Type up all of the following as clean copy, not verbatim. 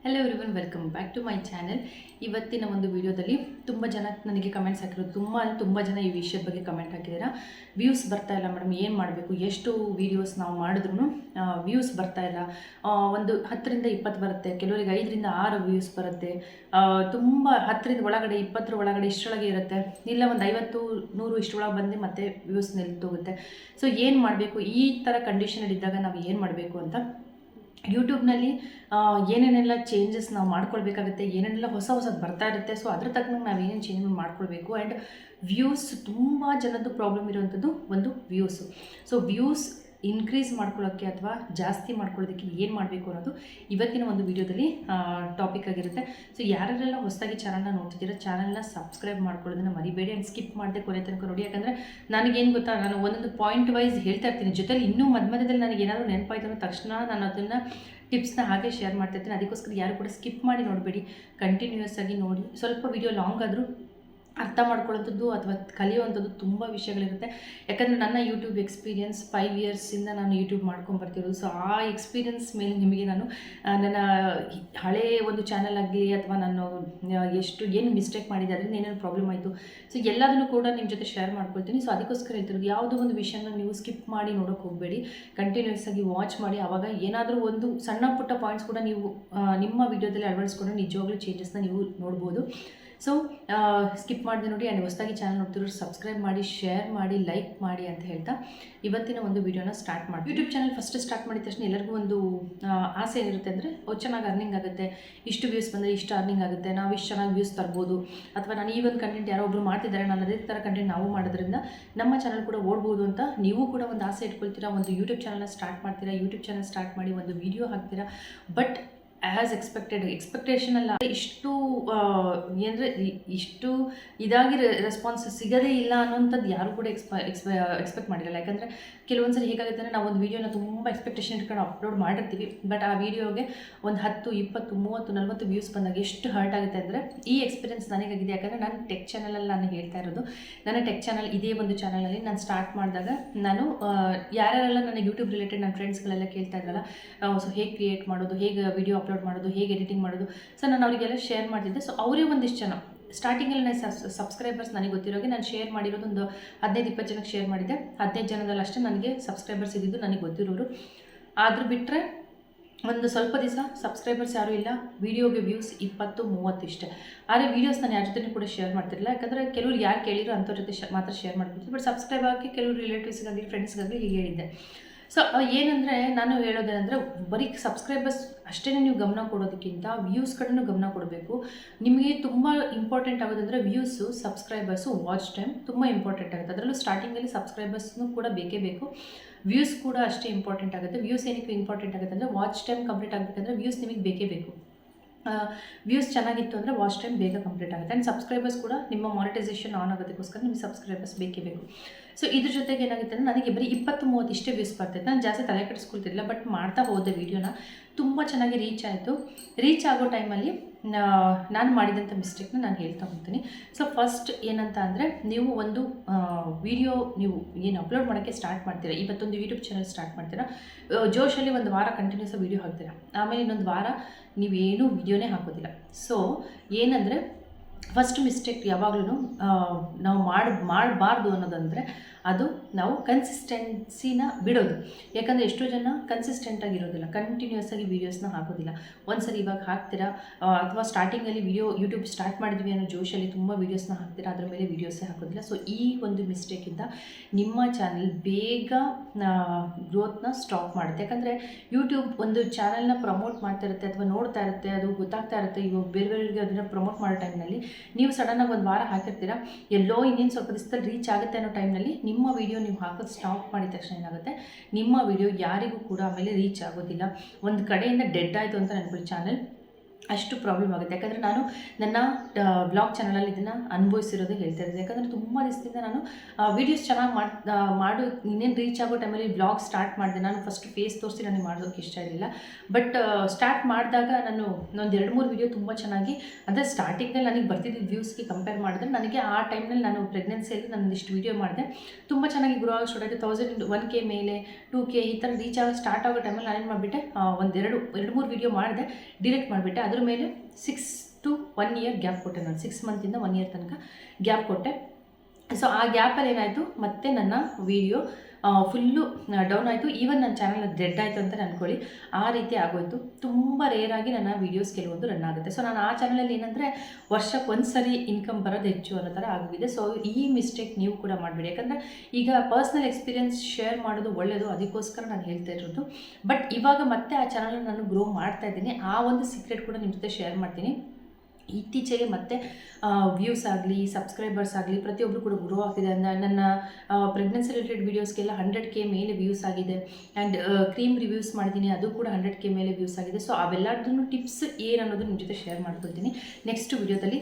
Hello everyone, welcome back to my channel. ಇವತ್ತಿನ ಒಂದು ವಿಡಿಯೋದಲ್ಲಿ ತುಂಬ ಜನ ನನಗೆ ಕಮೆಂಟ್ಸ್ ಹಾಕಿರೋದು, ತುಂಬ ಜನ ಈ ವಿಷಯದ ಬಗ್ಗೆ ಕಮೆಂಟ್ ಹಾಕಿದ್ದೀರಾ. ವ್ಯೂಸ್ ಬರ್ತಾ ಇಲ್ಲ ಮೇಡಮ್, ಏನು ಮಾಡಬೇಕು? ಎಷ್ಟು ವೀಡಿಯೋಸ್ ನಾವು ಮಾಡಿದ್ರೂ ವ್ಯೂಸ್ ಬರ್ತಾ ಇಲ್ಲ. ಒಂದು 10 ರಿಂದ 20 ಬರುತ್ತೆ, ಕೆಲವರಿಗೆ 5 ರಿಂದ 6 ವ್ಯೂಸ್ ಬರುತ್ತೆ. ತುಂಬ 10 ರಿಂದ ಒಳಗಡೆ 20 ಒಳಗಡೆ ಇಷ್ಟರೊಳಗೆ ಇರುತ್ತೆ, ಇಲ್ಲ ಒಂದು 50 100 ಇಷ್ಟರೊಳಗೆ ಬಂದು ಮತ್ತೆ ವ್ಯೂಸ್ ನಿಲ್ತೋಗುತ್ತೆ. ಸೊ ಏನು ಮಾಡಬೇಕು? ಈ ಥರ ಕಂಡೀಷನಲ್ಲಿ ಇದ್ದಾಗ ನಾವು ಏನು ಮಾಡಬೇಕು ಅಂತ ಯೂಟ್ಯೂಬ್ನಲ್ಲಿ ಏನೇನೆಲ್ಲ ಚೇಂಜಸ್ ನಾವು ಮಾಡ್ಕೊಳ್ಬೇಕಾಗುತ್ತೆ, ಏನೇನೆಲ್ಲ ಹೊಸದು ಬರ್ತಾ ಇರುತ್ತೆ. ಸೊ ಅದ್ರ ತಕ್ಕಂಗೆ ನಾವು ಏನೇನು ಚೇಂಜ್ ಮಾಡ್ಕೊಳ್ಬೇಕು. ಆ್ಯಂಡ್ ವ್ಯೂಸ್ ತುಂಬ ಜನದ್ದು ಪ್ರಾಬ್ಲಮ್ ಇರುವಂಥದ್ದು ಒಂದು ವ್ಯೂಸು. ಸೊ ವ್ಯೂಸ್ ಇನ್ಕ್ರೀಸ್ ಮಾಡ್ಕೊಳ್ಳೋಕ್ಕೆ ಅಥವಾ ಜಾಸ್ತಿ ಮಾಡ್ಕೊಳ್ಳೋದಕ್ಕೆ ಏನು ಮಾಡಬೇಕು ಅನ್ನೋದು ಇವತ್ತಿನ ಒಂದು ವಿಡಿಯೋದಲ್ಲಿ ಟಾಪಿಕ್ ಆಗಿರುತ್ತೆ. ಸೊ ಯಾರೆಲ್ಲ ಹೊಸದಾಗಿ ಚಾನಲ್ನ ನೋಡ್ತಿದ್ದೀರಾ, ಚಾನಲ್ನ ಸಬ್ಸ್ಕ್ರೈಬ್ ಮಾಡ್ಕೊಳ್ಳೋದನ್ನು ಮರಿಬೇಡಿ. ಆ್ಯಂಡ್ ಸ್ಕಿಪ್ ಮಾಡದೆ ಕೊನೆ ತನಕ ನೋಡಿ. ಯಾಕಂದರೆ ನನಗೇನು ಗೊತ್ತಾ, ನಾನು ಒಂದೊಂದು ಪಾಯಿಂಟ್ ವೈಸ್ ಹೇಳ್ತಾ ಇರ್ತೀನಿ, ಜೊತೆಲಿ ಇನ್ನೂ ಮಧ್ಯದಲ್ಲಿ ನನಗೆ ಏನಾದರೂ ನೆನಪಾಯ್ತು ಅನ್ನೋ ತಕ್ಷಣ ನಾನು ಅದನ್ನು ಟಿಪ್ಸ್ನ ಹಾಗೆ ಶೇರ್ ಮಾಡ್ತಿರ್ತೀನಿ. ಅದಕ್ಕೋಸ್ಕರ ಯಾರು ಕೂಡ ಸ್ಕಿಪ್ ಮಾಡಿ ನೋಡಬೇಡಿ, ಕಂಟಿನ್ಯೂಯಸ್ ಆಗಿ ನೋಡಿ. ಸ್ವಲ್ಪ ವಿಡಿಯೋ ಲಾಂಗ್ ಆದರೂ ಅರ್ಥ ಮಾಡ್ಕೊಳ್ಳೋಂಥದ್ದು ಅಥವಾ ಕಲಿಯುವಂಥದ್ದು ತುಂಬ ವಿಷಯಗಳಿರುತ್ತೆ. ಯಾಕಂದರೆ ನನ್ನ ಯೂಟ್ಯೂಬ್ ಎಕ್ಸ್ಪೀರಿಯನ್ಸ್ 5 ಇಯರ್ಸಿಂದ ನಾನು ಯೂಟ್ಯೂಬ್ ಮಾಡ್ಕೊಂಬರ್ತಿರೋದು. ಸೊ ಆ ಎಕ್ಸ್ಪೀರಿಯನ್ಸ್ ಮೇಲೆ ನಿಮಗೆ ನಾನು ನನ್ನ ಹಳೆಯ ಒಂದು ಚಾನಲ್ ಆಗಲಿ ಅಥವಾ ನಾನು ಏನು ಮಿಸ್ಟೇಕ್ ಮಾಡಿದೆ, ಅದರಿಂದ ಏನೇನು ಪ್ರಾಬ್ಲಮ್ ಆಯಿತು, ಸೊ ಎಲ್ಲದನ್ನು ಕೂಡ ನಿಮ್ಮ ಜೊತೆ ಶೇರ್ ಮಾಡ್ಕೊಳ್ತೀನಿ. ಸೊ ಅದಕ್ಕೋಸ್ಕರ ಹೇಳ್ತಿರೋದು, ಯಾವುದೋ ಒಂದು ವಿಷಯನ ನೀವು ಸ್ಕಿಪ್ ಮಾಡಿ ನೋಡೋಕ್ಕೆ ಹೋಗಬೇಡಿ, ಕಂಟಿನ್ಯೂಸ್ ಆಗಿ ವಾಚ್ ಮಾಡಿ. ಆವಾಗ ಏನಾದರೂ ಒಂದು ಸಣ್ಣ ಪುಟ್ಟ ಪಾಯಿಂಟ್ಸ್ ಕೂಡ ನೀವು ನಿಮ್ಮ ವಿಡಿಯೋದಲ್ಲಿ ಅಳವಡಿಸ್ಕೊಂಡು ನಿಜವಾಗ್ಲೂ ಚೇಂಜಸ್ನ ನೀವು ನೋಡ್ಬೋದು. ಸೊ ಸ್ಕಿಪ್ ಮಾಡಿದೆ ನೋಡಿ. ಆ್ಯಂಡ್ ಹೊಸದಾಗಿ ಚಾನಲ್ ನೋಡ್ತಿರೋರು ಸಬ್ಸ್ಕ್ರೈಬ್ ಮಾಡಿ, ಶೇರ್ ಮಾಡಿ, ಲೈಕ್ ಮಾಡಿ ಅಂತ ಹೇಳ್ತಾ ಇವತ್ತಿನ ಒಂದು ವಿಡಿಯೋನ ಸ್ಟಾರ್ಟ್ ಮಾಡಿ. ಯೂಟ್ಯೂಬ್ ಚಾನಲ್ ಫಸ್ಟ್ ಸ್ಟಾರ್ಟ್ ಮಾಡಿದ ತಕ್ಷಣ ಎಲ್ಲರಿಗೂ ಒಂದು ಆಸೆ ಏನಿರುತ್ತೆ ಅಂದರೆ, ಚೆನ್ನಾಗಿ ಅರ್ನಿಂಗ್ ಆಗುತ್ತೆ, ಇಷ್ಟು ವ್ಯೂಸ್ ಬಂದರೆ ಇಷ್ಟು ಅರ್ನಿಂಗ್ ಆಗುತ್ತೆ, ನಾವು ಇಷ್ಟು ಚೆನ್ನಾಗಿ ವ್ಯೂಸ್ ತರ್ಬೋದು, ಅಥವಾ ನಾನು ಈ ಒಂದು ಕಂಟೆಂಟ್ ಯಾರೋ ಒಬ್ಬರು ಮಾಡ್ತಿದ್ದಾರೆ, ನಾನು ಅದೇ ಥರ ಕಂಟೆಂಟ್ ನಾವು ಮಾಡೋದ್ರಿಂದ ನಮ್ಮ ಚಾನಲ್ ಕೂಡ ಓಡ್ಬೋದು ಅಂತ ನೀವು ಕೂಡ ಒಂದು ಆಸೆ ಇಟ್ಕೊಳ್ತೀರಾ. ಒಂದು ಯೂಟ್ಯೂಬ್ ಚಾನಲ್ನ ಸ್ಟಾರ್ಟ್ ಮಾಡ್ತೀರಾ, ಯೂಟ್ಯೂಬ್ ಚಾನಲ್ ಸ್ಟಾರ್ಟ್ ಮಾಡಿ ಒಂದು ವಿಡಿಯೋ ಹಾಕ್ತೀರಾ. ಬಟ್ ಆ್ಯಸ್ ಎಕ್ಸ್ಪೆಕ್ಟೇಷನ್ ಅಲ್ಲ, ಇಷ್ಟು ಏನಂದರೆ ಇಷ್ಟು ಇದಾಗಿ ರೆಸ್ಪಾನ್ಸ್ ಸಿಗೋದೇ ಇಲ್ಲ ಅನ್ನೋಂಥದ್ದು ಯಾರು ಕೂಡ ಎಕ್ಸ್ಪೆಕ್ಟ್ ಮಾಡಿರಲ್ಲ. ಯಾಕಂದರೆ ಕೆಲವೊಂದು ಸರಿ ಹೇಗಾಗುತ್ತೆ ಅಂದರೆ, ನಾವು ಒಂದು ವೀಡಿಯೋನ ತುಂಬ ಎಕ್ಸ್ಪೆಕ್ಟೇಷನ್ ಇಟ್ಕೊಂಡು ಅಪ್ಲೋಡ್ ಮಾಡಿರ್ತೀವಿ, ಬಟ್ ಆ ವೀಡಿಯೋಗೆ ಒಂದು 10, 20, 30, 40 ವ್ಯೂಸ್ ಬಂದಾಗ ಎಷ್ಟು ಹರ್ಟ್ ಆಗುತ್ತೆ ಅಂದರೆ, ಈ ಎಕ್ಸ್ಪೀರಿಯನ್ಸ್ ನನಗಾಗಿದೆ. ಯಾಕಂದರೆ ನಾನು ಟೆಕ್ ಚಾನಲಲ್ಲಿ ನಾನು ಹೇಳ್ತಾ ಇರೋದು, ನನ್ನ ಟೆಕ್ ಚಾನಲ್ ಇದೇ ಒಂದು ಚಾನಲಲ್ಲಿ ನಾನು ಸ್ಟಾರ್ಟ್ ಮಾಡಿದಾಗ ನಾನು ಯಾರ್ಯಾರೆಲ್ಲ ನನ್ನ ಯೂಟ್ಯೂಬ್ ರಿಲೇಟೆಡ್ ನನ್ನ ಫ್ರೆಂಡ್ಸ್ಗಳೆಲ್ಲ ಕೇಳ್ತಾ ಇದ್ರಲ್ಲ, ಸೊ ಹೇಗೆ ಕ್ರಿಯೇಟ್ ಮಾಡೋದು, ಹೇಗೆ ವೀಡಿಯೋ ಅಪ್ಲೋಡ್ ಮಾಡೋದು, ಹೇಗೆ ಎಡಿಟಿಂಗ್ ಮಾಡೋದು, ಸೊ ನಾನು ಅವರಿಗೆಲ್ಲ ಶೇರ್ ಮಾಡ್ತಿದ್ದೆ. ಸೊ ಅವರೇ ಒಂದಿಷ್ಟು ಜನ ಸ್ಟಾರ್ಟಿಂಗಲ್ಲಿ ನಾನು ಸಬ್ಸ್ಕ್ರೈಬರ್ಸ್ ನನಗೆ ಗೊತ್ತಿರೋಗೆ ನಾನು ಶೇರ್ ಮಾಡಿರೋದು ಒಂದು 15-20 ಜನಕ್ಕೆ ಶೇರ್ ಮಾಡಿದ್ದೆ. 15 ಜನದಲ್ಲಿ ಅಷ್ಟೇ ನನಗೆ ಸಬ್ಸ್ಕ್ರೈಬರ್ಸ್ ಇದ್ದಿದ್ದು ನನಗೆ ಗೊತ್ತಿರೋರು. ಆದರೂ ಬಿಟ್ಟರೆ ಒಂದು ಸ್ವಲ್ಪ ದಿವಸ ಸಬ್ಸ್ಕ್ರೈಬರ್ಸ್ ಯಾರೂ ಇಲ್ಲ, ವೀಡಿಯೋಗೆ ವ್ಯೂಸ್ 20-30 ಇಷ್ಟೇ. ಆದರೆ ವೀಡಿಯೋಸ್ ನಾನು ಯಾರ ಜೊತೆ ಕೂಡ ಶೇರ್ ಮಾಡ್ತಿರಲಿಲ್ಲ. ಯಾಕಂದರೆ ಕೆಲವರು ಯಾರು ಕೇಳಿರೋ ಅಂಥವ್ರ ಜೊತೆ ಮಾತ್ರ ಶೇರ್ ಮಾಡ್ತಿದ್ದೆ. ಬಟ್ ಸಬ್ಸ್ಕ್ರೈಬ್ ಆಗಿ ಕೆಲವರು ರಿಲೇಟಿವ್ಸ್ಗಾಗಿ, ಫ್ರೆಂಡ್ಸ್ಗಾಗಿ ಹೀಗೆ ಹೇಳಿದ್ದೆ. ಸೊ ಏನಂದರೆ, ನಾನು ಹೇಳೋದೇನೆಂದರೆ, ಬರೀ ಸಬ್ಸ್ಕ್ರೈಬರ್ಸ್ ಅಷ್ಟೇ ನೀವು ಗಮನ ಕೊಡೋದಕ್ಕಿಂತ ವ್ಯೂಸ್ ಕಡೆನೂ ಗಮನ ಕೊಡಬೇಕು. ನಿಮಗೆ ತುಂಬ ಇಂಪಾರ್ಟೆಂಟ್ ಆಗೋದಂದರೆ ವ್ಯೂಸು, ಸಬ್ಸ್ಕ್ರೈಬರ್ಸು, ವಾಚ್ ಟೈಮ್ ತುಂಬ ಇಂಪಾರ್ಟೆಂಟ್ ಆಗುತ್ತೆ. ಅದರಲ್ಲೂ ಸ್ಟಾರ್ಟಿಂಗಲ್ಲಿ ಸಬ್ಸ್ಕ್ರೈಬರ್ಸ್ನೂ ಕೂಡ ಬೇಕೇ ಬೇಕು, ವ್ಯೂಸ್ ಕೂಡ ಅಷ್ಟೇ ಇಂಪಾರ್ಟೆಂಟ್ ಆಗುತ್ತೆ. ವ್ಯೂಸ್ ಏನಕ್ಕೆ ಇಂಪಾರ್ಟೆಂಟ್ ಆಗುತ್ತೆ ಅಂದರೆ, ವಾಚ್ ಟೈಮ್ ಕಂಪ್ಲೀಟ್ ಆಗಬೇಕಂದ್ರೆ ವ್ಯೂಸ್ ನಿಮಗೆ ಬೇಕೇ ಬೇಕು. ವ್ಯೂಸ್ ಚೆನ್ನಾಗಿತ್ತು ಅಂದರೆ ವಾಚ್ ಟೈಮ್ ಬೇಗ ಕಂಪ್ಲೀಟ್ ಆಗುತ್ತೆ. ಆ್ಯಂಡ್ ಸಬ್ಸ್ಕ್ರೈಬರ್ಸ್ ಕೂಡ ನಿಮ್ಮ ಮಾನಿಟೈಸೇಷನ್ ಆನ್ ಆಗೋದಕ್ಕೋಸ್ಕರ ನಿಮಗೆ ಸಬ್ಸ್ಕ್ರೈಬರ್ಸ್ ಬೇಕೇ ಬೇಕು. ಸೊ ಇದ್ರ ಜೊತೆಗೆ ಏನಾಗುತ್ತೆ ಅಂದರೆ, ನನಗೆ ಬರೀ 20-30 ಇಷ್ಟೇ ವ್ಯೂಸ್ ಬರ್ತಿತ್ತು. ನಾನು ಜಾಸ್ತಿ ತಲೆ ಕೆಡಿಸ್ಕೊಳ್ತಿರಲಿಲ್ಲ, ಬಟ್ ಮಾಡ್ತಾ ಹೋದೆ. ವೀಡಿಯೋನ ತುಂಬ ಚೆನ್ನಾಗಿ ರೀಚ್ ಆಯಿತು. ರೀಚ್ ಆಗೋ ಟೈಮಲ್ಲಿ ನಾನು ಮಾಡಿದಂಥ ಮಿಸ್ಟೇಕ್ನ ನಾನು ಹೇಳ್ತಾ ಹೋಗ್ತೀನಿ. ಸೊ ಫಸ್ಟ್ ಏನಂತ ಅಂದರೆ, ನೀವು ಒಂದು ವಿಡಿಯೋ ನೀವು ಏನು ಅಪ್ಲೋಡ್ ಮಾಡೋಕ್ಕೆ ಸ್ಟಾರ್ಟ್ ಮಾಡ್ತೀರಾ, ಇವತ್ತೊಂದು ಯೂಟ್ಯೂಬ್ ಚಾನಲ್ ಸ್ಟಾರ್ಟ್ ಮಾಡ್ತೀರಾ, ಜೋಶಲ್ಲಿ ಒಂದು ವಾರ ಕಂಟಿನ್ಯೂಸ್ ವೀಡಿಯೋ ಹಾಕ್ತೀರಾ, ಆಮೇಲೆ ಇನ್ನೊಂದು ವಾರ ನೀವೇನೂ ವೀಡಿಯೋನೇ ಹಾಕೋದಿಲ್ಲ. ಸೊ ಏನಂದರೆ, ಫಸ್ಟ್ ಮಿಸ್ಟೇಕ್ ಯಾವಾಗಲೂ ನಾವು ಮಾಡಬಾರ್ದು ಅನ್ನೋದಂದರೆ, ಅದು ನಾವು ಕನ್ಸಿಸ್ಟೆನ್ಸಿನ ಬಿಡೋದು. ಯಾಕಂದರೆ ಎಷ್ಟೋ ಜನ ಕನ್ಸಿಸ್ಟೆಂಟಾಗಿರೋದಿಲ್ಲ, ಕಂಟಿನ್ಯೂಸ್ ಆಗಿ ವೀಡಿಯೋಸ್ನ ಹಾಕೋದಿಲ್ಲ. ಒಂದ್ಸರಿ ಇವಾಗ ಹಾಕ್ತೀರಾ, ಅಥವಾ ಸ್ಟಾರ್ಟಿಂಗಲ್ಲಿ ಯೂಟ್ಯೂಬ್ ಸ್ಟಾರ್ಟ್ ಮಾಡಿದ್ವಿ ಅನ್ನೋ ಜೋಶಲ್ಲಿ ತುಂಬ ವೀಡಿಯೋಸ್ನ ಹಾಕ್ತೀರಾ, ಅದರ ಮೇಲೆ ವೀಡಿಯೋಸೇ ಹಾಕೋದಿಲ್ಲ. ಸೊ ಈ ಒಂದು ಮಿಸ್ಟೇಕಿಂದ ನಿಮ್ಮ ಚಾನಲ್ ಬೇಗ ಗ್ರೋತ್ನ ಸ್ಟಾಪ್ ಮಾಡುತ್ತೆ. ಯಾಕಂದರೆ ಯೂಟ್ಯೂಬ್ ಒಂದು ಚಾನಲ್ನ ಪ್ರಮೋಟ್ ಮಾಡ್ತಾ ಇರುತ್ತೆ ಅಥವಾ ನೋಡ್ತಾ ಇರುತ್ತೆ, ಅದು ಗೊತ್ತಾಗ್ತಾ ಇರುತ್ತೆ. ಇವಾಗ ಬೇರೆಯವರಿಗೆ ಅದನ್ನು ಪ್ರಮೋಟ್ ಮಾಡೋ ಟೈಮ್ನಲ್ಲಿ ನೀವು ಸಡನ್ನಾಗಿ ಒಂದು ವಾರ ಹಾಕಿರ್ತೀರಾ, ಎಲ್ಲೋ ಇನ್ನೇನು ಸ್ವಲ್ಪ ದಿವಸದಲ್ಲಿ ರೀಚ್ ಆಗುತ್ತೆ ಅನ್ನೋ ಟೈಮ್ನಲ್ಲಿ ನಿಮ್ಮ ವೀಡಿಯೋ ನೀವು ಹಾಕೋದು ಸ್ಟಾಪ್ ಮಾಡಿದ ತಕ್ಷಣ ಏನಾಗುತ್ತೆ, ನಿಮ್ಮ ವೀಡಿಯೋ ಯಾರಿಗೂ ಕೂಡ ಆಮೇಲೆ ರೀಚ್ ಆಗೋದಿಲ್ಲ. ಒಂದು ಕಡೆಯಿಂದ ಡೆಡ್ ಆಯಿತು ಅಂತ ಅನ್ಕೊಳ್ಳಿ ಚಾನಲ್, ಅಷ್ಟು ಪ್ರಾಬ್ಲಮ್ ಆಗುತ್ತೆ. ಯಾಕಂದರೆ ನಾನು ನನ್ನ ಬ್ಲಾಗ್ ಚಾನಲಲ್ಲಿ ಇದನ್ನು ಅನುಭವಿಸಿರೋದು ಹೇಳ್ತಾ ಇದ್ದೆ. ಯಾಕಂದರೆ ತುಂಬ ದಿವಸದಿಂದ ನಾನು ವೀಡಿಯೋಸ್ ಚೆನ್ನಾಗಿ ಮಾಡು ಇನ್ನೇನು ರೀಚ್ ಆಗೋ ಟೈಮಲ್ಲಿ ಬ್ಲಾಗ್ ಸ್ಟಾರ್ಟ್ ಮಾಡಿದೆ. ನಾನು ಫಸ್ಟ್ ಫೇಸ್ ತೋರಿಸಿ ನನಗೆ ಮಾಡೋದಕ್ಕೆ ಇಷ್ಟ ಇರಲಿಲ್ಲ, ಬಟ್ ಸ್ಟಾರ್ಟ್ ಮಾಡಿದಾಗ ನಾನು ಒಂದು 2-3 ವೀಡಿಯೋ ತುಂಬ ಚೆನ್ನಾಗಿ, ಅಂದರೆ ಸ್ಟಾರ್ಟಿಂಗಲ್ಲಿ ನನಗೆ ಬರ್ತಿದ್ದ ವ್ಯೂಸ್ಗೆ ಕಂಪೇರ್ ಮಾಡಿದ್ರೆ, ನನಗೆ ಆ ಟೈಮ್ನಲ್ಲಿ ನಾನು ಪ್ರೆಗ್ನೆನ್ಸಿಯಲ್ಲಿ ಒಂದಿಷ್ಟು ವೀಡಿಯೋ ಮಾಡಿದೆ, ತುಂಬ ಚೆನ್ನಾಗಿ ಗ್ರೋ ಆಗಿ ಸ್ಟಾರ್ಟ್ ಆಯಿತು. 1K ಮೇಲೆ 2K ಈ ಥರ ರೀಚ್ ಆಗಿ ಸ್ಟಾರ್ಟ್ ಆಗೋ ಟೈಮಲ್ಲಿ ನಾನೇನು ಮಾಡಿಬಿಟ್ಟೆ, 2-3 ವೀಡಿಯೋ ಮಾಡಿದೆ, ಡಿಲೀಟ್ ಮಾಡಿಬಿಟ್ಟೆ. ಅದ್ರ ಮೇಲೆ 6 to 1 year ಗ್ಯಾಪ್ ಕೊಟ್ಟೆ ನಾನು. 6 ಮಂತಿಂದ 1 year ತನಕ ಗ್ಯಾಪ್ ಕೊಟ್ಟೆ. ಸೊ ಆ ಗ್ಯಾಪಲ್ಲಿ ಏನಾಯಿತು, ಮತ್ತೆ ನನ್ನ ವೀಡಿಯೋ ಫುಲ್ಲು ಡೌನ್ ಆಯಿತು. ಈವನ್ ನನ್ನ ಚಾನಲ್ ಡೆಡ್ ಆಯಿತು ಅಂತ ಅಂದ್ಕೊಳ್ಳಿ, ಆ ರೀತಿ ಆಗೋಯಿತು. ತುಂಬ ರೇರಾಗಿ ನನ್ನ ವೀಡಿಯೋಸ್ ಕೆಲವೊಂದು ರನ್ ಆಗುತ್ತೆ. ಸೊ ನಾನು ಆ ಚಾನಲಲ್ಲಿ ಏನಂದರೆ ವರ್ಷಕ್ಕೆ ಒಂದು ಸರಿ ಇನ್ಕಮ್ ಬರೋದು ಹೆಚ್ಚು ಅನ್ನೋ ಥರ ಆಗಿದೆ. ಸೊ ಈ ಮಿಸ್ಟೇಕ್ ನೀವು ಕೂಡ ಮಾಡಬೇಡಿ. ಯಾಕಂದರೆ ಈಗ ಪರ್ಸ್ನಲ್ ಎಕ್ಸ್ಪೀರಿಯನ್ಸ್ ಶೇರ್ ಮಾಡೋದು ಒಳ್ಳೆಯದು, ಅದಕ್ಕೋಸ್ಕರ ನಾನು ಹೇಳ್ತಾ ಇರೋದು. ಬಟ್ ಇವಾಗ ಮತ್ತೆ ಆ ಚಾನಲ್ನ ನಾನು ಗ್ರೋ ಮಾಡ್ತಾ ಇದ್ದೀನಿ. ಆ ಒಂದು ಸೀಕ್ರೆಟ್ ಕೂಡ ನಿಮ್ಮ ಜೊತೆ ಶೇರ್ ಮಾಡ್ತೀನಿ. ಇತ್ತೀಚೆಗೆ ಮತ್ತೆ ವ್ಯೂಸ್ ಆಗಲಿ, ಸಬ್ಸ್ಕ್ರೈಬರ್ಸ್ ಆಗಲಿ, ಪ್ರತಿಯೊಬ್ಬರು ಕೂಡ ಗ್ರೋ ಆಗ್ತಿದೆ. ನನ್ನ ಪ್ರೆಗ್ನೆನ್ಸಿ ರಿಲೇಟೆಡ್ ವೀಡಿಯೋಸ್ಗೆಲ್ಲ 100K ಮೇಲೆ ವ್ಯೂಸ್ ಆಗಿದೆ. ಆ್ಯಂಡ್ ಕ್ರೀಮ್ ರಿವ್ಯೂಸ್ ಮಾಡಿದ್ದೀನಿ, ಅದು ಕೂಡ 100K ಮೇಲೆ ವ್ಯೂಸ್ ಆಗಿದೆ. ಸೊ ಅವೆಲ್ಲದನ್ನು ಟಿಪ್ಸ್ ಏನು ಅನ್ನೋದು ನಿಮ್ಮ ಜೊತೆ ಶೇರ್ ಮಾಡ್ಕೊಳ್ತೀನಿ ನೆಕ್ಸ್ಟ್ ವಿಡಿಯೋದಲ್ಲಿ.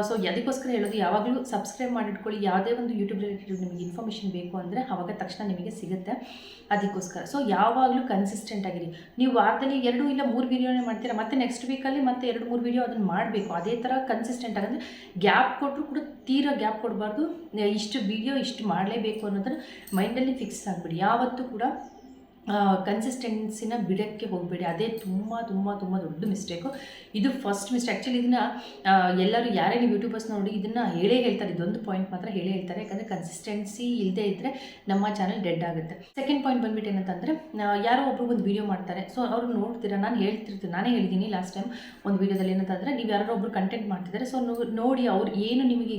ಸೊ ಅದಕ್ಕೋಸ್ಕರ ಹೇಳೋದು, ಯಾವಾಗಲೂ ಸಬ್ಸ್ಕ್ರೈಬ್ ಮಾಡಿಟ್ಕೊಳ್ಳಿ. ಯಾವುದೇ ಒಂದು ಯೂಟ್ಯೂಬ್ ರಿಲೇಟೆಡ್ ನಿಮಗೆ ಇನ್ಫಾರ್ಮೇಷನ್ ಬೇಕು ಅಂದರೆ ಆವಾಗ ತಕ್ಷಣ ನಿಮಗೆ ಸಿಗುತ್ತೆ. ಅದಕ್ಕೋಸ್ಕರ ಸೊ ಯಾವಾಗಲೂ ಕನ್ಸಿಸ್ಟೆಂಟ್ ಆಗಿರಿ. ನೀವು ವಾರದಲ್ಲಿ 2 ಇಲ್ಲ 3 ವೀಡಿಯೋನೇ ಮಾಡ್ತೀರಾ, ಮತ್ತೆ ನೆಕ್ಸ್ಟ್ ವೀಕಲ್ಲಿ ಮತ್ತೆ 2-3 ವೀಡಿಯೋ ಅದನ್ನು ಮಾಡಬೇಕು. ಅದೇ ಥರ ಕನ್ಸಿಸ್ಟೆಂಟ್ ಆಗಂದರೆ ಗ್ಯಾಪ್ ಕೊಟ್ಟರು ಕೂಡ ತೀರಾ ಗ್ಯಾಪ್ ಕೊಡಬಾರ್ದು. ಇಷ್ಟು ವೀಡಿಯೋ ಇಷ್ಟು ಮಾಡಲೇಬೇಕು ಅನ್ನೋದನ್ನು ಮೈಂಡಲ್ಲಿ ಫಿಕ್ಸ್ ಆಗಿಬಿಡಿ. ಯಾವತ್ತೂ ಕೂಡ ಕನ್ಸಿಸ್ಟೆನ್ಸಿನ ಬಿಡೋಕ್ಕೆ ಹೋಗಬೇಡಿ. ಅದೇ ತುಂಬ ತುಂಬ ತುಂಬ ದೊಡ್ಡ ಮಿಸ್ಟೇಕು. ಇದು ಫಸ್ಟ್ ಮಿಸ್ಟೇಕ್. ಆ್ಯಕ್ಚುಲಿ ಇದನ್ನು ಎಲ್ಲರೂ ಯಾರೇ ನೀವು ಯೂಟ್ಯೂಬರ್ಸ್ ನೋಡಿ ಇದನ್ನು ಹೇಳ್ತಾರೆ. ಇದೊಂದು ಪಾಯಿಂಟ್ ಮಾತ್ರ ಹೇಳ್ತಾರೆ. ಯಾಕಂದರೆ ಕನ್ಸಿಸ್ಟೆನ್ಸಿ ಇಲ್ಲದೆ ಇದ್ದರೆ ನಮ್ಮ ಚಾನಲ್ ಡೆಡ್ ಆಗುತ್ತೆ. ಸೆಕೆಂಡ್ ಪಾಯಿಂಟ್ ಬಂದ್ಬಿಟ್ಟು ಏನಂತಂದರೆ, ಯಾರೋ ಒಬ್ಬರು ಒಂದು ವೀಡಿಯೋ ಮಾಡ್ತಾರೆ. ಸೊ ಅವ್ರು ನೋಡ್ತೀರಾ, ನಾನೇ ಹೇಳಿದ್ದೀನಿ ಲಾಸ್ಟ್ ಟೈಮ್ ಒಂದು ವೀಡಿಯೋದಲ್ಲಿ ಏನಂತಂದರೆ, ನೀವು ಯಾರೋ ಒಬ್ಬರು ಕಂಟೆಂಟ್ ಮಾಡ್ತಿದ್ದಾರೆ. ಸೊ ನೋಡಿ ಅವ್ರು ಏನು ನಿಮಗೆ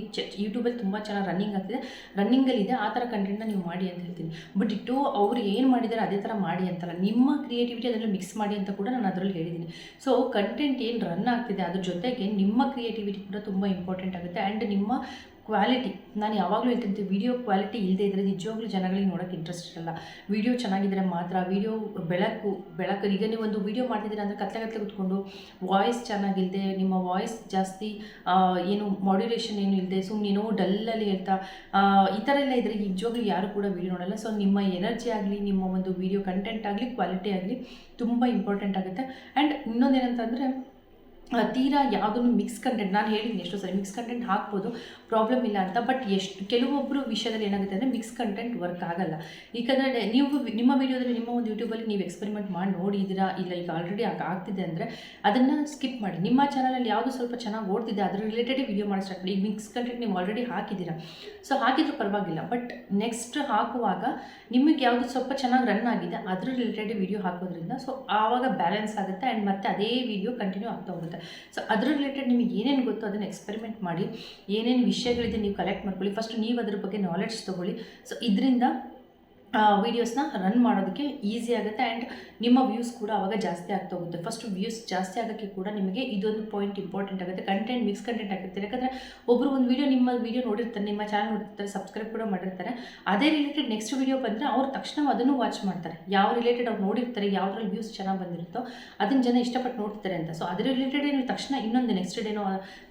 ಯೂಟ್ಯೂಬಲ್ಲಿ ತುಂಬ ಚೆನ್ನಾಗಿ ರನ್ನಿಂಗ್ ಆಗ್ತಿದೆ, ರನ್ನಿಂಗಲ್ಲಿದೆ, ಆ ಥರ ಕಂಟೆಂಟ್ನ ನೀವು ಮಾಡಿ ಅಂತ ಹೇಳ್ತೀನಿ. ಬಟ್ ಇಟ್ಟು ಅವ್ರು ಏನು ಮಾಡಿದ್ದಾರೆ ಅದೇ ಥರ ಮಾಡಿ ಅಂತಲ್ಲ, ನಿಮ್ಮ ಕ್ರಿಯೇಟಿವಿಟಿ ಅದರಲ್ಲಿ ಮಿಕ್ಸ್ ಮಾಡಿ ಅಂತ ಕೂಡ ನಾನು ಅದರಲ್ಲಿ ಹೇಳಿದ್ದೀನಿ. ಸೊ ಕಂಟೆಂಟ್ ಏನು ರನ್ ಆಗ್ತಿದೆ ಅದ್ರ ಜೊತೆಗೆ ನಿಮ್ಮ ಕ್ರಿಯೇಟಿವಿಟಿ ಕೂಡ ತುಂಬ ಇಂಪಾರ್ಟೆಂಟ್ ಆಗುತ್ತೆ. ಆ್ಯಂಡ್ ನಿಮ್ಮ ಕ್ವಾಲಿಟಿ, ನಾನು ಯಾವಾಗಲೂ ಹೇಳ್ತೀನಿ, ವೀಡಿಯೋ ಕ್ವಾಲಿಟಿ ಇಲ್ಲದೆ ಇದ್ದರೆ ನಿಜವಾಗ್ಲೂ ಜನಗಳಿಗೆ ನೋಡೋಕ್ಕೆ ಇಂಟ್ರೆಸ್ಟ್ ಇರಲ್ಲ. ವೀಡಿಯೋ ಚೆನ್ನಾಗಿದ್ದರೆ ಮಾತ್ರ, ವೀಡಿಯೋ ಬೆಳಕು ಈಗ ನೀವು ಒಂದು ವೀಡಿಯೋ ಮಾಡ್ತಿದ್ದೀರಾ ಅಂದರೆ ಕತ್ಲೆ ಕೂತ್ಕೊಂಡು ವಾಯ್ಸ್ ಚೆನ್ನಾಗಿಲ್ಲದೆ, ನಿಮ್ಮ ವಾಯ್ಸ್ ಜಾಸ್ತಿ ಏನು ಮಾಡ್ಯುಲೇಷನ್ ಏನು ಇಲ್ಲದೆ ಸುಮ್ಮನೆ ಡಲ್ಲಲ್ಲಿ ಹೇಳ್ತಾ ಈ ಥರ ಎಲ್ಲ ಇದ್ದರೆ ನಿಜವಾಗ್ಲೂ ಯಾರು ಕೂಡ ವೀಡಿಯೋ ನೋಡಲ್ಲ. ಸೊ ನಿಮ್ಮ ಎನರ್ಜಿ ಆಗಲಿ, ನಿಮ್ಮ ಒಂದು ವೀಡಿಯೋ ಕಂಟೆಂಟ್ ಆಗಲಿ, ಕ್ವಾಲಿಟಿ ಆಗಲಿ ತುಂಬ ಇಂಪಾರ್ಟೆಂಟ್ ಆಗುತ್ತೆ. ಆ್ಯಂಡ್ ಇನ್ನೊಂದೇನಂತಂದರೆ, ತೀರಾ ಯಾವುದನ್ನು ಮಿಕ್ಸ್ ಕಂಟೆಂಟ್, ನಾನು ಹೇಳಿದ್ದೀನಿ ಎಷ್ಟೋ ಸರಿ ಮಿಕ್ಸ್ ಕಂಟೆಂಟ್ ಹಾಕ್ಬೋದು, ಪ್ರಾಬ್ಲಮ್ ಇಲ್ಲ ಅಂತ. ಬಟ್ ಕೆಲವೊಬ್ಬರು ವಿಷಯದಲ್ಲಿ ಏನಾಗುತ್ತೆ ಅಂದರೆ ಮಿಕ್ಸ್ ಕಂಟೆಂಟ್ ವರ್ಕ್ ಆಗಲ್ಲ. ಯಾಕಂದರೆ ನೀವು ನಿಮ್ಮ ವೀಡಿಯೋದಲ್ಲಿ, ನಿಮ್ಮ ಒಂದು ಯೂಟ್ಯೂಬಲ್ಲಿ ನೀವು ಎಕ್ಸ್ಪೆರಿಮೆಂಟ್ ಮಾಡಿ ನೋಡಿದ್ದೀರಾ, ಇಲ್ಲ ಈಗ ಆಲ್ರೆಡಿ ಆಗ್ತಿದೆ ಅಂದರೆ ಅದನ್ನು ಸ್ಕಿಪ್ ಮಾಡಿ. ನಿಮ್ಮ ಚಾನಲಲ್ಲಿ ಯಾವುದು ಸ್ವಲ್ಪ ಚೆನ್ನಾಗಿ ಓಡ್ತಿದೆ ಅದ್ರ ರಿಲೇಟೆಡ್ ವೀಡಿಯೋ ಮಾಡಿ ಸ್ಟಾರ್ಟ್ ಮಾಡಿ. ಈಗ ಮಿಕ್ಸ್ ಕಂಟೆಂಟ್ ನೀವು ಆಲ್ರೆಡಿ ಹಾಕಿದ್ದೀರಾ, ಸೊ ಹಾಕಿದ್ರೂ ಪರವಾಗಿಲ್ಲ. ಬಟ್ ನೆಕ್ಸ್ಟ್ ಹಾಕುವಾಗ ನಿಮಗೆ ಯಾವುದು ಸ್ವಲ್ಪ ಚೆನ್ನಾಗಿ ರನ್ ಆಗಿದೆ ಅದ್ರ ರಿಲೇಟೆಡ್ ವೀಡಿಯೋ ಹಾಕೋದ್ರಿಂದ ಸೊ ಆವಾಗ ಬ್ಯಾಲೆನ್ಸ್ ಆಗುತ್ತೆ. ಆ್ಯಂಡ್ ಮತ್ತೆ ಅದೇ ವೀಡಿಯೋ ಕಂಟಿನ್ಯೂ ಆಗ್ತಾ ಹೋಗುತ್ತೆ. ಸೊ ಅದ್ರ ರಿಲೇಟೆಡ್ ನಿಮಗೆ ಏನೇನು ಗೊತ್ತೋ ಅದನ್ನು ಎಕ್ಸ್ಪೆರಿಮೆಂಟ್ ಮಾಡಿ, ಏನೇನು ವಿಷಯಗಳಿದೆ ನೀವು ಕಲೆಕ್ಟ್ ಮಾಡ್ಕೊಳ್ಳಿ. ಫಸ್ಟ್ ನೀವು ಅದ್ರ ಬಗ್ಗೆ ನಾಲೆಡ್ಜ್ ತೊಗೊಳ್ಳಿ. ಸೊ ಇದರಿಂದ ವೀಡಿಯೋಸ್ನ ರನ್ ಮಾಡೋದಕ್ಕೆ ಈಸಿ ಆಗುತ್ತೆ. ಆ್ಯಂಡ್ ನಿಮ್ಮ ವ್ಯೂಸ್ ಕೂಡ ಆವಾಗ ಜಾಸ್ತಿ ಆಗ್ತಾ ಹೋಗುತ್ತೆ. ಫಸ್ಟ್ ವ್ಯೂಸ್ ಜಾಸ್ತಿ ಆಗೋಕ್ಕೆ ಕೂಡ ನಿಮಗೆ ಇದೊಂದು ಪಾಯಿಂಟ್ ಇಂಪಾರ್ಟೆಂಟ್ ಆಗುತ್ತೆ. ಕಂಟೆಂಟ್ ಮಿಕ್ಸ್ ಕಂಟೆಂಟ್ ಆಗುತ್ತೆ. ಯಾಕಂದರೆ ಒಬ್ಬರು ಒಂದು ನಿಮ್ಮ ವೀಡಿಯೋ ನೋಡಿರ್ತಾರೆ, ನಿಮ್ಮ ಚಾನಲ್ ನೋಡಿರ್ತಾರೆ, ಸಬ್ಸ್ಕ್ರೈಬ್ ಕೂಡ ಮಾಡಿರ್ತಾರೆ. ಅದೇ ರಿಲೇಟೆಡ್ ನೆಕ್ಸ್ಟ್ ವೀಡಿಯೋ ಬಂದರೆ ಅವ್ರು ತಕ್ಷಣ ಅದನ್ನು ವಾಚ್ ಮಾಡ್ತಾರೆ. ಯಾವ ರಿಲೇಟೆಡ್ ಅವ್ರು ನೋಡಿರ್ತಾರೆ, ಯಾವುದ್ರಲ್ಲಿ ವ್ಯೂಸ್ ಚೆನ್ನಾಗಿ ಬಂದಿರುತ್ತೋ ಅದನ್ನು ಜನ ಇಷ್ಟಪಟ್ಟು ನೋಡ್ತಾರೆ ಅಂತ. ಸೊ ಅದ್ರ ರಿಲೇಟೆಡ್ ನೀವು ತಕ್ಷಣ ಇನ್ನೊಂದು ನೆಕ್ಸ್ಟ್ ಡೇನೋ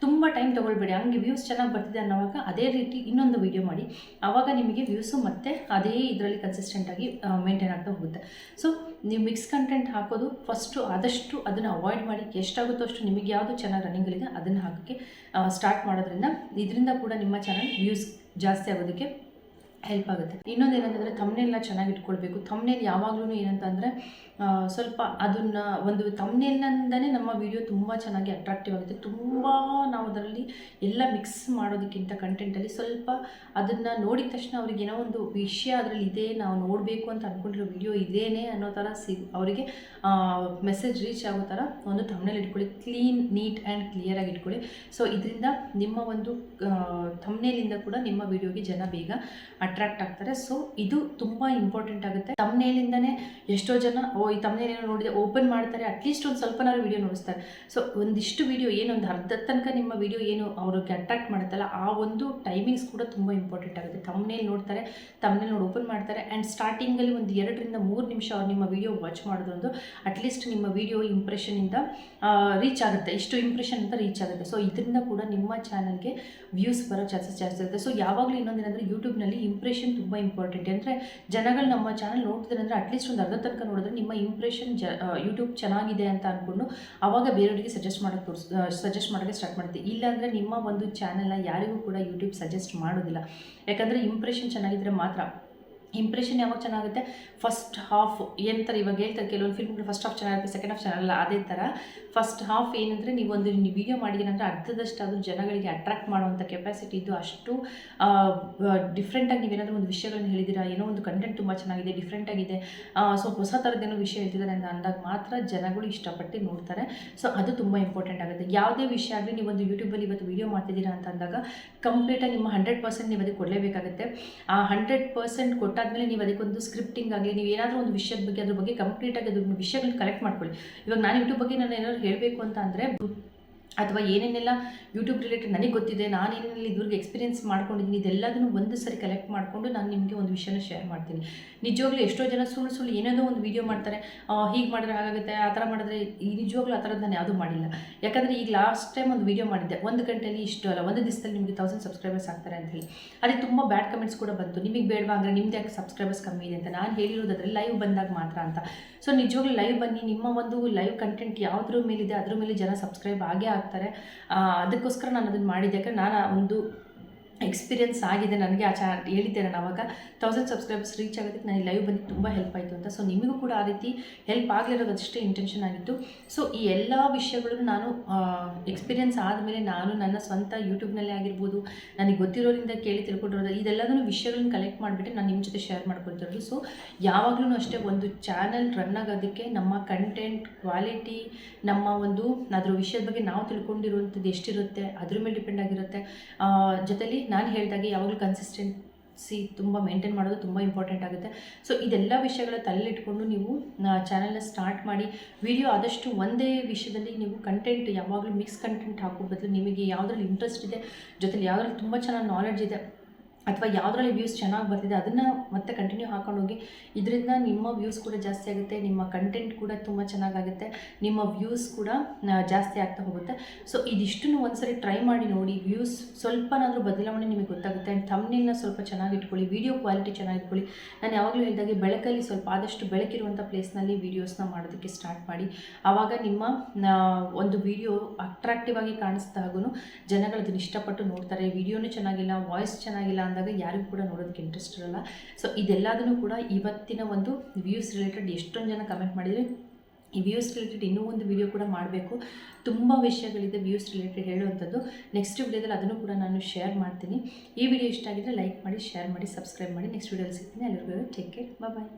ತುಂಬ ಟೈಮ್ ತೊಗೊಳ್ಬೇಡಿ. ಹಂಗೆ ವ್ಯೂಸ್ ಚೆನ್ನಾಗಿ ಬರ್ತಿದೆ ಅನ್ನೋವಾಗ ಅದೇ ರೀತಿ ಇನ್ನೊಂದು ವೀಡಿಯೋ ಮಾಡಿ. ಆವಾಗ ನಿಮಗೆ ವ್ಯೂಸು ಮತ್ತು ಅದೇ ಇದರಲ್ಲಿ ಕನ್ಸಿಸ್ಟೆಂಟಾಗಿ ಮೇಂಟೈನ್ ಆಗ್ತಾ ಹೋಗುತ್ತೆ. ಸೊ ನೀವು ಮಿಕ್ಸ್ ಕಂಟೆಂಟ್ ಹಾಕೋದು ಫಸ್ಟು ಆದಷ್ಟು ಅದನ್ನು ಅವಾಯ್ಡ್ ಮಾಡಿ. ಎಷ್ಟಾಗುತ್ತೋ ಅಷ್ಟು ನಿಮಗೆ ಯಾವುದು ಚೆನ್ನಾಗಿ ರನ್ನಿಂಗಲ್ಲಿದೆ ಅದನ್ನು ಹಾಕೋಕ್ಕೆ ಸ್ಟಾರ್ಟ್ ಮಾಡೋದ್ರಿಂದ ಇದರಿಂದ ಕೂಡ ನಿಮ್ಮ ಚಾನಲ್ ವ್ಯೂಸ್ ಜಾಸ್ತಿ ಆಗೋದಕ್ಕೆ ಹೆಲ್ಪ್ ಆಗುತ್ತೆ. ಇನ್ನೊಂದು ಏನಂತಂದರೆ ಥಂಬ್ನೇಲ್ನ ಚೆನ್ನಾಗಿ ಇಟ್ಕೊಳ್ಬೇಕು. ಥಂಬ್ನೇಲ್ ಯಾವಾಗಲೂ ಏನಂತಂದರೆ ಸ್ವಲ್ಪ ಅದನ್ನು ಒಂದು ಥಂಬ್ನೇಲ್ನಿಂದನೇ ನಮ್ಮ ವೀಡಿಯೋ ತುಂಬ ಚೆನ್ನಾಗಿ ಅಟ್ರಾಕ್ಟಿವ್ ಆಗುತ್ತೆ. ತುಂಬ ನಾವು ಅದರಲ್ಲಿ ಎಲ್ಲ ಮಿಕ್ಸ್ ಮಾಡೋದಕ್ಕಿಂತ ಕಂಟೆಂಟಲ್ಲಿ ಸ್ವಲ್ಪ ಅದನ್ನು ನೋಡಿದ ತಕ್ಷಣ ಅವ್ರಿಗೆ ಏನೋ ಒಂದು ವಿಷಯ ಅದರಲ್ಲಿ ಇದೆ, ನಾವು ನೋಡಬೇಕು ಅಂತ ಅಂದ್ಕೊಂಡಿರೋ ವೀಡಿಯೋ ಇದೇನೆ ಅನ್ನೋ ಥರ ಅವರಿಗೆ ಮೆಸೇಜ್ ರೀಚ್ ಆಗೋ ಥರ ಒಂದು ಥಂಬ್ನೇಲ್ ಇಟ್ಕೊಳ್ಳಿ. ಕ್ಲೀನ್, ನೀಟ್ ಆ್ಯಂಡ್ ಕ್ಲಿಯರಾಗಿ ಇಟ್ಕೊಳ್ಳಿ. ಸೊ ಇದರಿಂದ ನಿಮ್ಮ ಒಂದು ಥಂಬ್ನೇಲಿಂದ ಕೂಡ ನಿಮ್ಮ ವೀಡಿಯೋಗೆ ಜನ ಬೇಗ ಅಟ್ರಾಕ್ಟ್ ಆಗ್ತಾರೆ. ಸೊ ಇದು ತುಂಬ ಇಂಪಾರ್ಟೆಂಟ್ ಆಗುತ್ತೆ. ಥಂಬ್ನೇಲಿಂದನೇ ಎಷ್ಟೋ ಜನ ಈ ಥಂಬ್ನೇಲ್ ಏನೋ ನೋಡಿದೆ ಓಪನ್ ಮಾಡ್ತಾರೆ, ಅಟ್ಲೀಸ್ಟ್ ಒಂದು ಸ್ವಲ್ಪನಾರು ವೀಡಿಯೋ ನೋಡಿಸ್ತಾರೆ. ಸೊ ಒಂದಿಷ್ಟು ವೀಡಿಯೋ ಏನೊಂದು ಅರ್ಧ ತನಕ ನಿಮ್ಮ ವೀಡಿಯೋ ಏನು ಅವ್ರಿಗೆ ಅಟ್ರಾಕ್ಟ್ ಮಾಡುತ್ತಲ್ಲ ಆ ಒಂದು ಟೈಮಿಂಗ್ಸ್ ಕೂಡ ತುಂಬ ಇಂಪಾರ್ಟೆಂಟ್ ಆಗುತ್ತೆ. ಥಂಬ್ನೇಲ್ ನೋಡ್ತಾರೆ, ಥಂಬ್ನೇಲ್ ನೋಡಿ ಓಪನ್ ಮಾಡ್ತಾರೆ. ಆ್ಯಂಡ್ ಸ್ಟಾರ್ಟಿಂಗಲ್ಲಿ ಒಂದು 2ರಿಂದ 3 ನಿಮಿಷ ಅವ್ರು ನಿಮ್ಮ ವೀಡಿಯೋ ವಾಚ್ ಮಾಡೋದೊಂದು ಅಟ್ಲೀಸ್ಟ್ ನಿಮ್ಮ ವೀಡಿಯೋ ಇಂಪ್ರೆಷನಿಂದ ರೀಚ್ ಆಗುತ್ತೆ. ಇಷ್ಟು ಇಂಪ್ರೆಷನ್ ಅಂತ ರೀಚ್ ಆಗುತ್ತೆ. ಸೊ ಇದರಿಂದ ಕೂಡ ನಿಮ್ಮ ಚಾನಲ್ಗೆ ವ್ಯೂಸ್ ಬರೋ ಚಾನ್ಸಸ್ ಜಾಸ್ತಿ ಆಗುತ್ತೆ. ಸೊ ಯಾವಾಗಲೂ ಇನ್ನೊಂದೇನೆಂದರೆ ಯೂಟ್ಯೂಬ್ನಲ್ಲಿ ಇಂಪ್ರೆಷನ್ ತುಂಬ ಇಂಪಾರ್ಟೆಂಟ್. ಅಂದರೆ ಜನಗಳು ನಮ್ಮ ಚಾನಲ್ ನೋಡ್ತಿದ್ದಾರೆ ಅಂದರೆ ಅಟ್ಲೀಸ್ಟ್ ಒಂದು ಅರ್ಧ ತನಕ ನೋಡಿದ್ರೆ ನಿಮ್ಮ ಇಂಪ್ರೆಷನ್ ಯೂಟ್ಯೂಬ್ ಚೆನ್ನಾಗಿದೆ ಅಂತ ಅಂದ್ಕೊಂಡು ಆವಾಗ ಬೇರೆಯವರಿಗೆ ಸಜೆಸ್ಟ್ ಮಾಡೋಕ್ಕೆ ಸ್ಟಾರ್ಟ್ ಮಾಡ್ತೀವಿ. ಇಲ್ಲಾಂದರೆ ನಿಮ್ಮ ಒಂದು ಚಾನಲ್ನ ಯಾರಿಗೂ ಕೂಡ ಯೂಟ್ಯೂಬ್ ಸಜೆಸ್ಟ್ ಮಾಡೋದಿಲ್ಲ. ಯಾಕಂದರೆ ಇಂಪ್ರೆಷನ್ ಚೆನ್ನಾಗಿದ್ದರೆ ಮಾತ್ರ ಇಂಪ್ರೆಷನ್ ಯಾವಾಗ ಚೆನ್ನಾಗುತ್ತೆ, ಫಸ್ಟ್ ಹಾಫ್ ಏನಂತಾರೆ ಇವಾಗ ಹೇಳ್ತಾರೆ ಕೆಲವೊಂದು ಫಿಲ್ಮ್ಗಳು ಫಸ್ಟ್ ಹಾಫ್ ಚೆನ್ನಾಗಿರುತ್ತೆ, ಸೆಕೆಂಡ್ ಹಾಫ್ ಚೆನ್ನಾಗಲ್ಲ. ಅದೇ ಥರ ಫಸ್ಟ್ ಹಾಫ್ ಏನಂದರೆ ನೀವೊಂದು ವಿಡಿಯೋ ಮಾಡಿದ್ದೀರ ಅಂದರೆ ಅರ್ಧದಷ್ಟು ಅದು ಜನಗಳಿಗೆ ಅಟ್ರಾಕ್ಟ್ ಮಾಡುವಂಥ ಕೆಪಾಸಿಟಿ ಇದ್ದು ಅಷ್ಟು ಡಿಫ್ರೆಂಟಾಗಿ ನೀವೇನಾದರೂ ಒಂದು ವಿಷಯಗಳನ್ನ ಹೇಳಿದ್ದೀರಾ, ಏನೋ ಒಂದು ಕಂಟೆಂಟ್ ತುಂಬ ಚೆನ್ನಾಗಿದೆ, ಡಿಫ್ರೆಂಟಾಗಿದೆ, ಸೊ ಹೊಸ ಥರದ್ದೇನೋ ವಿಷಯ ಹೇಳ್ತಿದ್ದಾರೆ ಅಂತ ಅಂದಾಗ ಮಾತ್ರ ಜನಗಳು ಇಷ್ಟಪಟ್ಟು ನೋಡ್ತಾರೆ. ಸೊ ಅದು ತುಂಬ ಇಂಪಾರ್ಟೆಂಟ್ ಆಗುತ್ತೆ. ಯಾವುದೇ ವಿಷಯ ಆಗಲಿ ನೀವೊಂದು ಯೂಟ್ಯೂಬಲ್ಲಿ ಇವತ್ತು ವೀಡಿಯೋ ಮಾಡ್ತಿದ್ದೀರಾ ಅಂತ ಅಂದಾಗ ಕಂಪ್ಲೀಟಾಗಿ ನಿಮ್ಮ 100% ನೀವು ಅದಕ್ಕೆ ಕೊಡಲೇಬೇಕಾಗುತ್ತೆ. ಆ 100% ಕೊಟ್ಟಾದ್ಮೇಲೆ ನೀವು ಅದಕ್ಕೊಂದು ಸ್ಕ್ರಿಪ್ಟಿಂಗ್ ಆಗಲಿ, ನೀವು ಏನಾದರೂ ಒಂದು ವಿಷಯದ ಬಗ್ಗೆ ಅದ್ರ ಬಗ್ಗೆ ಕಂಪ್ಲೀಟಾಗಿ ಅದ್ರ ವಿಷಯಗಳನ್ನ ಕಲೆಕ್ಟ್ ಮಾಡ್ಕೊಳ್ಳಿ. ಇವಾಗ ನಾನು ಯೂಟ್ಯೂಬ್ ಬಗ್ಗೆ ನಾನು ಏನಾದ್ರು ಹೇಳಬೇಕು ಅಂತ ಅಂದರೆ, ಅಥವಾ ಏನೇನೆಲ್ಲ ಯೂಟ್ಯೂಬ್ ರಿಲೇಟೆಡ್ ನನಗೆ ಗೊತ್ತಿದೆ, ನಾನು ಏನೇನೆಲ್ಲ ಇದುವರೆಗೆ ಎಕ್ಸ್ಪೀರಿಯನ್ಸ್ ಮಾಡ್ಕೊಂಡಿದ್ದೀನಿ, ಇದೆಲ್ಲದನ್ನು ಒಂದು ಸರಿ ಕಲೆಕ್ಟ್ ಮಾಡಿಕೊಂಡು ನಾನು ನಿಮಗೆ ಒಂದು ವಿಷಯನ ಶೇರ್ ಮಾಡ್ತೀನಿ. ನಿಜವಾಗ್ಲೂ ಎಷ್ಟೋ ಜನ ಸುಳ್ಳು ಏನೇನೋ ಒಂದು ವೀಡಿಯೋ ಮಾಡ್ತಾರೆ, ಹೀಗೆ ಮಾಡಿದ್ರೆ ಹಾಗಾಗುತ್ತೆ, ಆ ಥರ ಮಾಡಿದ್ರೆ ಈ ನಿಜವಾಗ್ಲೂ ಆ ಥರದ್ದು ನಾನು ಯಾವುದೂ ಮಾಡಿಲ್ಲ. ಯಾಕಂದರೆ ಈಗ ಲಾಸ್ಟ್ ಟೈಮ್ ಒಂದು ವೀಡಿಯೋ ಮಾಡಿದ್ದೆ, 1 ಗಂಟೆಯಲ್ಲಿ ಇಷ್ಟು ಅಲ್ಲ, 1 ದಿವಸದಲ್ಲಿ ನಿಮಗೆ 1000 ಸಬ್ಸ್ಕ್ರೈಬರ್ಸ್ ಆಗ್ತಾರೆ ಅಂತ ಹೇಳಿ. ಅದಕ್ಕೆ ತುಂಬ ಬ್ಯಾಡ್ ಕಮೆಂಟ್ಸ್ ಕೂಡ ಬಂತು, ನಿಮಗೆ ಬೇಡವಾ ಅಂದರೆ ನಿಮ್ದು ಯಾಕೆ ಸಬ್ಸ್ಕ್ರೈಬರ್ಸ್ ಕಮ್ಮಿ ಇದೆ ಅಂತ. ನಾನು ಹೇಳಿರೋದಾದರೆ ಲೈವ್ ಬಂದಾಗ ಮಾತ್ರ ಅಂತ. ಸೊ ನಿಜವಾಗ್ಲೂ ಲೈವ್ ಬನ್ನಿ, ನಿಮ್ಮ ಒಂದು ಲೈವ್ ಕಂಟೆಂಟ್ ಯಾವುದ್ರ ಮೇಲಿದೆ ಅದ್ರ ಮೇಲೆ ಜನ ಸಬ್ಸ್ಕ್ರೈಬ್ ಆಗೇ ಆಗ್ತಾರೆ. ಅದಕ್ಕೋಸ್ಕರ ನಾನು ಅದನ್ನು ಮಾಡಿದ್ದೆ. ಯಾಕಂದರೆ ನಾನು ಒಂದು ಎಕ್ಸ್ಪೀರಿಯನ್ಸ್ ಆಗಿದೆ ನನಗೆ. ಹೇಳಿದ್ದೆ ನಾನು ಆವಾಗ 1000 ಸಬ್ಸ್ಕ್ರೈಬರ್ಸ್ ರೀಚ್ ಆಗೋದಕ್ಕೆ ನನಗೆ ಲೈವ್ ಬಂದು ತುಂಬ ಹೆಲ್ಪ್ ಆಯಿತು ಅಂತ. ಸೊ ನಿಮಗೂ ಕೂಡ ಆ ರೀತಿ ಹೆಲ್ಪ್ ಆಗಲಿರೋದು ಅಷ್ಟೇ ಇಂಟೆನ್ಷನ್ ಆಗಿತ್ತು. ಸೊ ಈ ಎಲ್ಲ ವಿಷಯಗಳನ್ನು ನಾನು ಎಕ್ಸ್ಪೀರಿಯನ್ಸ್ ಆದಮೇಲೆ ನಾನು ನನ್ನ ಸ್ವಂತ ಯೂಟ್ಯೂಬ್ನಲ್ಲೇ ಆಗಿರ್ಬೋದು, ನನಗೆ ಗೊತ್ತಿರೋರಿಂದ ಕೇಳಿ ತಿಳ್ಕೊಂಡಿರೋದು ಇದೆಲ್ಲದನ್ನು ವಿಷಯಗಳನ್ನ ಕಲೆಕ್ಟ್ ಮಾಡಿಬಿಟ್ಟು ನಾನು ನಿಮ್ಮ ಜೊತೆ ಶೇರ್ ಮಾಡ್ಕೊಳ್ತಿರೋದು. ಸೊ ಯಾವಾಗಲೂ ಅಷ್ಟೇ ಒಂದು ಚಾನಲ್ ರನ್ ಆಗೋದಕ್ಕೆ ನಮ್ಮ ಕಂಟೆಂಟ್ ಕ್ವಾಲಿಟಿ, ನಮ್ಮ ಒಂದು ಅದ್ರ ವಿಷಯದ ಬಗ್ಗೆ ನಾವು ತಿಳ್ಕೊಂಡಿರುವಂಥದ್ದು ಎಷ್ಟಿರುತ್ತೆ ಅದ್ರ ಮೇಲೆ ಡಿಪೆಂಡ್ ಆಗಿರುತ್ತೆ. ಜೊತೆಲಿ ನಾನು ಹೇಳಿದಾಗೆ ಯಾವಾಗಲೂ ಕನ್ಸಿಸ್ಟೆನ್ಸಿ ತುಂಬ ಮೇಂಟೈನ್ ಮಾಡೋದು ತುಂಬ ಇಂಪಾರ್ಟೆಂಟ್ ಆಗುತ್ತೆ. ಸೊ ಇದೆಲ್ಲ ವಿಷಯಗಳ ತಲೆಲಿಟ್ಕೊಂಡು ನೀವು ಚಾನಲ್ನ ಸ್ಟಾರ್ಟ್ ಮಾಡಿ. ವಿಡಿಯೋ ಆದಷ್ಟು ಒಂದೇ ವಿಷಯದಲ್ಲಿ ನೀವು ಕಂಟೆಂಟ್ ಯಾವಾಗಲೂ ಮಿಕ್ಸ್ ಕಂಟೆಂಟ್ ಹಾಕೋ ಬದಲು ನಿಮಗೆ ಯಾವುದ್ರಲ್ಲಿ ಇಂಟ್ರೆಸ್ಟ್ ಇದೆ, ಜೊತೆಲಿ ಯಾವುದ್ರಲ್ಲಿ ತುಂಬ ಚೆನ್ನಾಗಿ ನಾಲೆಡ್ಜ್ ಇದೆ, ಅಥವಾ ಯಾವುದ್ರಲ್ಲಿ ವ್ಯೂಸ್ ಚೆನ್ನಾಗಿ ಬರ್ತಿದೆ ಅದನ್ನು ಮತ್ತೆ ಕಂಟಿನ್ಯೂ ಹಾಕೊಂಡು ಹೋಗಿ. ಇದರಿಂದ ನಿಮ್ಮ ವ್ಯೂಸ್ ಕೂಡ ಜಾಸ್ತಿ ಆಗುತ್ತೆ, ನಿಮ್ಮ ಕಂಟೆಂಟ್ ಕೂಡ ತುಂಬ ಚೆನ್ನಾಗಾಗುತ್ತೆ, ನಿಮ್ಮ ವ್ಯೂಸ್ ಕೂಡ ಜಾಸ್ತಿ ಆಗ್ತಾ ಹೋಗುತ್ತೆ. ಸೊ ಇದಿಷ್ಟನ್ನು ಒಂದ್ಸರಿ ಟ್ರೈ ಮಾಡಿ ನೋಡಿ. ವ್ಯೂಸ್ ಸ್ವಲ್ಪನಾದರೂ ಬದಲಾವಣೆ ನಿಮಗೆ ಗೊತ್ತಾಗುತ್ತೆ. ಆ್ಯಂಡ್ ಥಂಬ್ನೇಲ್ನ ಸ್ವಲ್ಪ ಚೆನ್ನಾಗಿ ಇಟ್ಕೊಳ್ಳಿ, ವೀಡಿಯೋ ಕ್ವಾಲಿಟಿ ಚೆನ್ನಾಗಿ ಇಟ್ಕೊಳ್ಳಿ. ನಾನು ಯಾವಾಗಲೂ ಹೇಳಿದಾಗೆ ಬೆಳಕಲ್ಲಿ ಸ್ವಲ್ಪ ಆದಷ್ಟು ಬೆಳಕಿರುವಂಥ ಪ್ಲೇಸ್ನಲ್ಲಿ ವೀಡಿಯೋಸ್ನ ಮಾಡೋದಕ್ಕೆ ಸ್ಟಾರ್ಟ್ ಮಾಡಿ. ಆವಾಗ ನಿಮ್ಮ ಒಂದು ವಿಡಿಯೋ ಅಟ್ರಾಕ್ಟಿವ್ ಆಗಿ ಕಾಣಿಸ್ತಾ ಹಾಗೂ ಜನಗಳು ಅದನ್ನು ಇಷ್ಟಪಟ್ಟು ನೋಡ್ತಾರೆ. ವಿಡಿಯೋನೂ ಚೆನ್ನಾಗಿಲ್ಲ, ವಾಯ್ಸ್ ಚೆನ್ನಾಗಿಲ್ಲ ಅಂದಾಗ ಯಾರಿಗೂ ಕೂಡ ನೋಡೋದಕ್ಕೆ ಇಂಟ್ರೆಸ್ಟ್ ಇರಲ್ಲ. ಸೊ ಇದೆಲ್ಲದನ್ನು ಕೂಡ ಇವತ್ತಿನ ಒಂದು ವ್ಯೂಸ್ ರಿಲೇಟೆಡ್ ಎಷ್ಟೊಂದು ಜನ ಕಮೆಂಟ್ ಮಾಡಿದರೆ ಈ ವ್ಯೂಸ್ ರಿಲೇಟೆಡ್ ಇನ್ನೂ ಒಂದು ವಿಡಿಯೋ ಕೂಡ ಮಾಡಬೇಕು. ತುಂಬ ವಿಷಯಗಳಿದೆ ವ್ಯೂಸ್ ರಿಲೇಟೆಡ್ ಹೇಳುವಂಥದ್ದು. ನೆಕ್ಸ್ಟ್ ವಿಡಿಯೋದಲ್ಲಿ ಅದನ್ನು ಕೂಡ ನಾನು ಶೇರ್ ಮಾಡ್ತೀನಿ. ಈ ವಿಡಿಯೋ ಇಷ್ಟ ಆಗಿದ್ದರೆ ಲೈಕ್ ಮಾಡಿ, ಶೇರ್ ಮಾಡಿ, ಸಬ್ಸ್ಕ್ರೈಬ್ ಮಾಡಿ. ನೆಕ್ಸ್ಟ್ ವಿಡಿಯೋದಲ್ಲಿ ಸಿಗ್ತೀನಿ. ಎಲ್ಲರಿಗೂ ಟೇಕ್ ಕೇರ್, ಬಾಯ್.